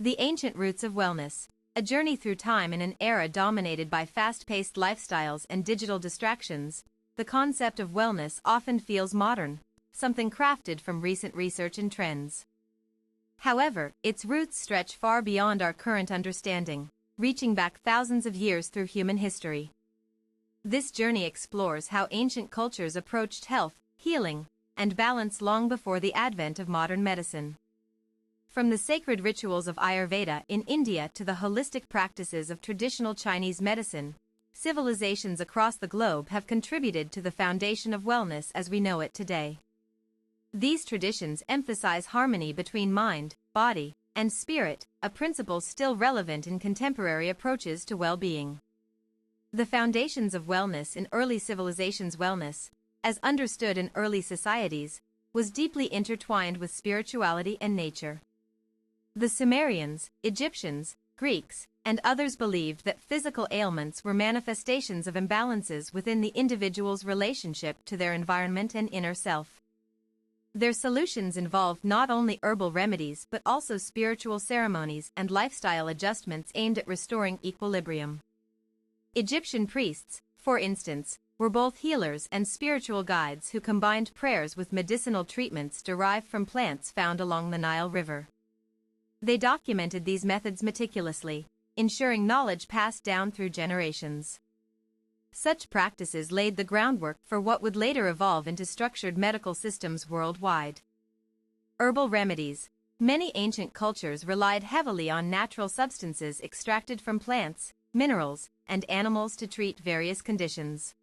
The Ancient Roots of Wellness, a journey through time in an era dominated by fast-paced lifestyles and digital distractions. The concept of wellness often feels modern, something crafted from recent research and trends. However, its roots stretch far beyond our current understanding, reaching back thousands of years through human history. This journey explores how ancient cultures approached health, healing, and balance long before the advent of modern medicine. From the sacred rituals of Ayurveda in India to the holistic practices of traditional Chinese medicine, civilizations across the globe have contributed to the foundation of wellness as we know it today. These traditions emphasize harmony between mind, body, and spirit, a principle still relevant in contemporary approaches to well-being. The foundations of wellness in early civilizations. Wellness, as understood in early societies, was deeply intertwined with spirituality and nature. The Sumerians, Egyptians, Greeks, and others believed that physical ailments were manifestations of imbalances within the individual's relationship to their environment and inner self. Their solutions involved not only herbal remedies but also spiritual ceremonies and lifestyle adjustments aimed at restoring equilibrium. Egyptian priests, for instance, were both healers and spiritual guides who combined prayers with medicinal treatments derived from plants found along the Nile River. They documented these methods meticulously, ensuring knowledge passed down through generations. Such practices laid the groundwork for what would later evolve into structured medical systems worldwide. Herbal remedies. Many ancient cultures relied heavily on natural substances extracted from plants, minerals, and animals to treat various conditions.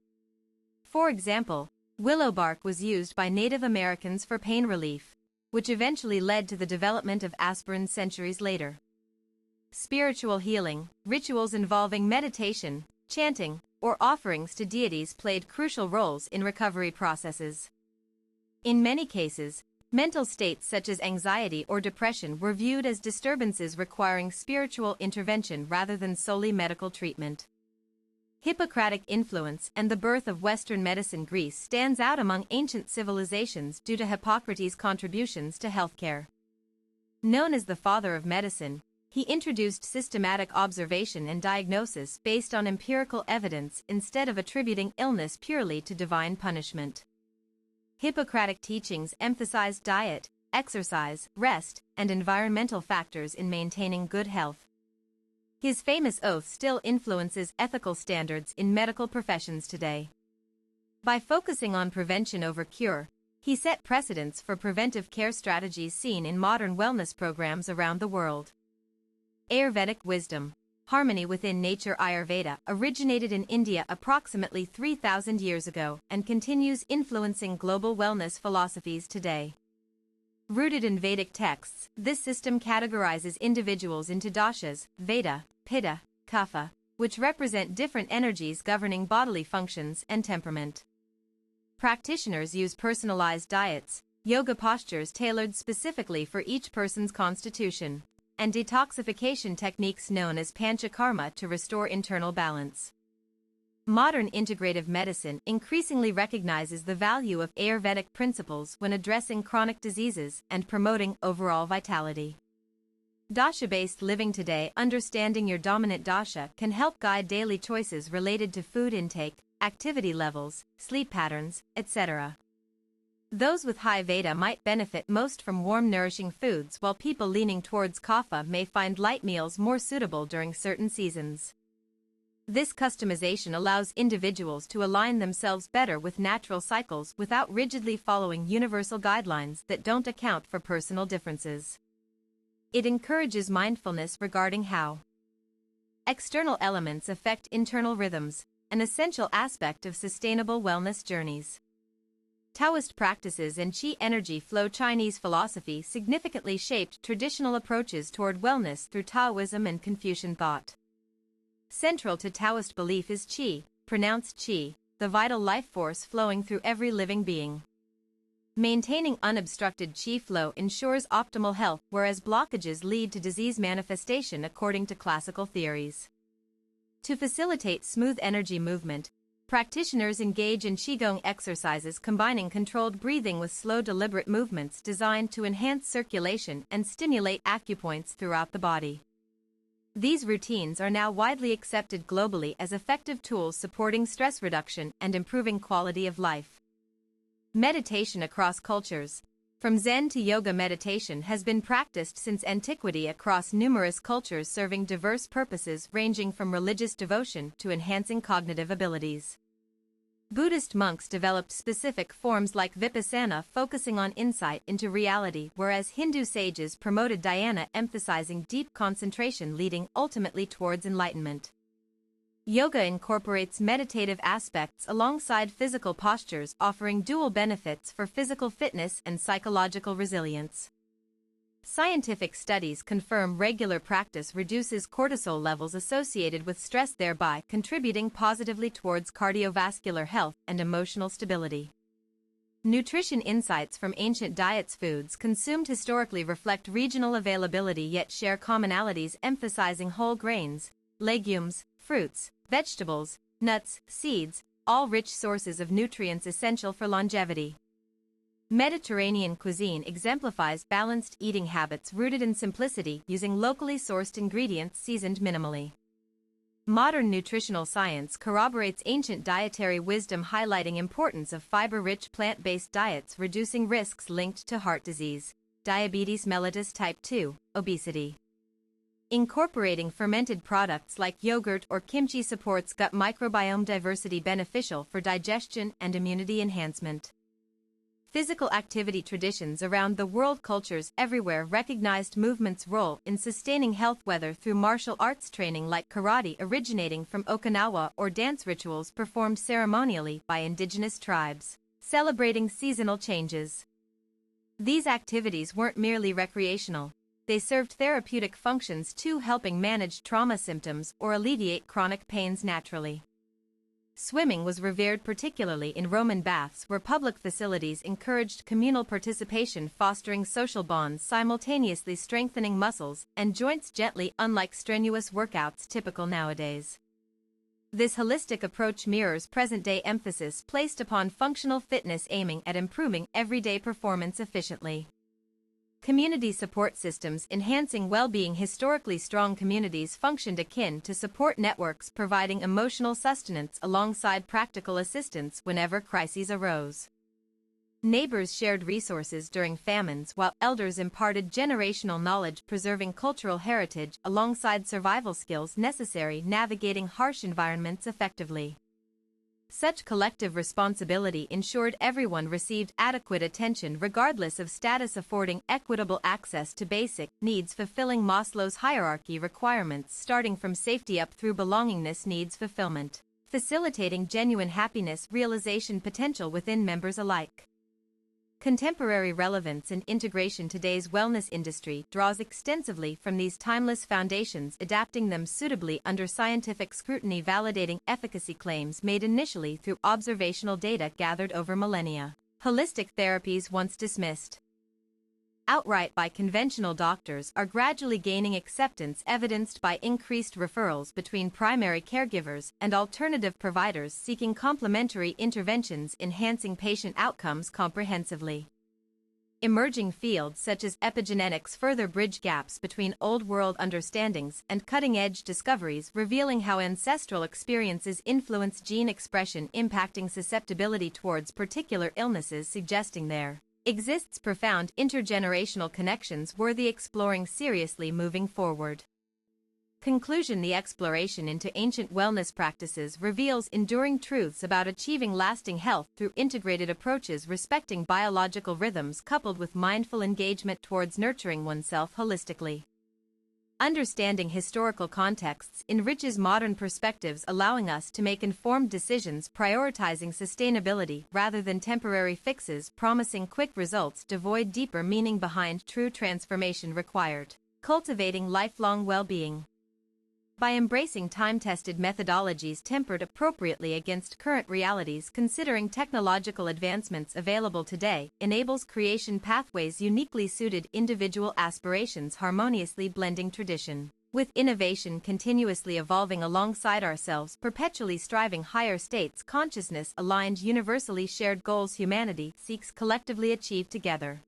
For example, willow bark was used by Native Americans for pain relief, which eventually led to the development of aspirin centuries later. Spiritual healing. Rituals involving meditation, chanting, or offerings to deities played crucial roles in recovery processes. In many cases, mental states such as anxiety or depression were viewed as disturbances requiring spiritual intervention rather than solely medical treatment. Hippocratic influence and the birth of Western medicine. Greece stands out among ancient civilizations due to Hippocrates' contributions to healthcare. Known as the father of medicine, he introduced systematic observation and diagnosis based on empirical evidence instead of attributing illness purely to divine punishment. Hippocratic teachings emphasized diet, exercise, rest, and environmental factors in maintaining good health. His famous oath still influences ethical standards in medical professions today. By focusing on prevention over cure, he set precedents for preventive care strategies seen in modern wellness programs around the world. Ayurvedic wisdom. Harmony within nature. Ayurveda originated in India approximately 3,000 years ago and continues influencing global wellness philosophies today. Rooted in Vedic texts, this system categorizes individuals into doshas, Vata, Pitta, Kapha, which represent different energies governing bodily functions and temperament. Practitioners use personalized diets, yoga postures tailored specifically for each person's constitution, and detoxification techniques known as panchakarma to restore internal balance. Modern integrative medicine increasingly recognizes the value of Ayurvedic principles when addressing chronic diseases and promoting overall vitality. Dasha-based living. Today, understanding your dominant dasha can help guide daily choices related to food intake, activity levels, sleep patterns, etc. Those with high Vata might benefit most from warm, nourishing foods, while people leaning towards Kapha may find light meals more suitable during certain seasons. This customization allows individuals to align themselves better with natural cycles without rigidly following universal guidelines that don't account for personal differences. It encourages mindfulness regarding how external elements affect internal rhythms, an essential aspect of sustainable wellness journeys. Taoist practices and Qi energy flow. Chinese philosophy significantly shaped traditional approaches toward wellness through Taoism and Confucian thought. Central to Taoist belief is Qi, pronounced Qi, the vital life force flowing through every living being. Maintaining unobstructed Qi flow ensures optimal health, whereas blockages lead to disease manifestation according to classical theories. To facilitate smooth energy movement, Practitioners engage in Qigong exercises combining controlled breathing with slow deliberate movements designed to enhance circulation and stimulate acupoints throughout the body. These routines are now widely accepted globally as effective tools supporting stress reduction and improving quality of life. Meditation across cultures. From Zen to yoga, meditation has been practiced since antiquity across numerous cultures, serving diverse purposes ranging from religious devotion to enhancing cognitive abilities. Buddhist monks developed specific forms like Vipassana, focusing on insight into reality, whereas Hindu sages promoted dhyana, emphasizing deep concentration leading ultimately towards enlightenment. Yoga incorporates meditative aspects alongside physical postures, offering dual benefits for physical fitness and psychological resilience. Scientific studies confirm regular practice reduces cortisol levels associated with stress, thereby contributing positively towards cardiovascular health and emotional stability. Nutrition insights from ancient diets. Foods consumed historically reflect regional availability yet share commonalities, emphasizing whole grains, legumes, fruits, vegetables, nuts, seeds, all rich sources of nutrients essential for longevity. Mediterranean cuisine exemplifies balanced eating habits rooted in simplicity, using locally sourced ingredients seasoned minimally. Modern nutritional science corroborates ancient dietary wisdom, highlighting importance of fiber-rich plant-based diets, reducing risks linked to heart disease, diabetes mellitus type 2, obesity. Incorporating fermented products like yogurt or kimchi supports gut microbiome diversity, beneficial for digestion and immunity enhancement. Physical activity traditions around the world. Cultures everywhere recognized movement's role in sustaining health, whether through martial arts training like karate originating from Okinawa or dance rituals performed ceremonially by indigenous tribes, celebrating seasonal changes. These activities weren't merely recreational. They served therapeutic functions too, helping manage trauma symptoms or alleviate chronic pains naturally. Swimming was revered, particularly in Roman baths where public facilities encouraged communal participation, fostering social bonds, simultaneously strengthening muscles and joints gently, unlike strenuous workouts typical nowadays. This holistic approach mirrors present-day emphasis placed upon functional fitness, aiming at improving everyday performance efficiently. Community support systems enhancing well-being. Historically strong communities functioned akin to support networks, providing emotional sustenance alongside practical assistance whenever crises arose. Neighbors shared resources during famines, while elders imparted generational knowledge, preserving cultural heritage alongside survival skills necessary navigating harsh environments effectively. Such collective responsibility ensured everyone received adequate attention regardless of status, affording equitable access to basic needs, fulfilling Maslow's hierarchy requirements starting from safety up through belongingness needs fulfillment, facilitating genuine happiness realization potential within members alike. Contemporary relevance and integration. Today's wellness industry draws extensively from these timeless foundations, adapting them suitably under scientific scrutiny, validating efficacy claims made initially through observational data gathered over millennia. Holistic therapies, once dismissed outright by conventional doctors, are gradually gaining acceptance, evidenced by increased referrals between primary caregivers and alternative providers seeking complementary interventions, enhancing patient outcomes comprehensively. Emerging fields such as epigenetics further bridge gaps between old-world understandings and cutting-edge discoveries, revealing how ancestral experiences influence gene expression, impacting susceptibility towards particular illnesses, suggesting there exists profound intergenerational connections worthy exploring seriously moving forward. Conclusion: the exploration into ancient wellness practices reveals enduring truths about achieving lasting health through integrated approaches respecting biological rhythms coupled with mindful engagement towards nurturing oneself holistically. Understanding historical contexts enriches modern perspectives, allowing us to make informed decisions, prioritizing sustainability rather than temporary fixes, promising quick results devoid deeper meaning behind true transformation required. Cultivating lifelong well-being. By embracing time-tested methodologies tempered appropriately against current realities, considering technological advancements available today enables creation pathways uniquely suited individual aspirations, harmoniously blending tradition, With innovation continuously evolving alongside ourselves, perpetually striving higher states, consciousness aligned, universally shared goals humanity seeks collectively achieve together.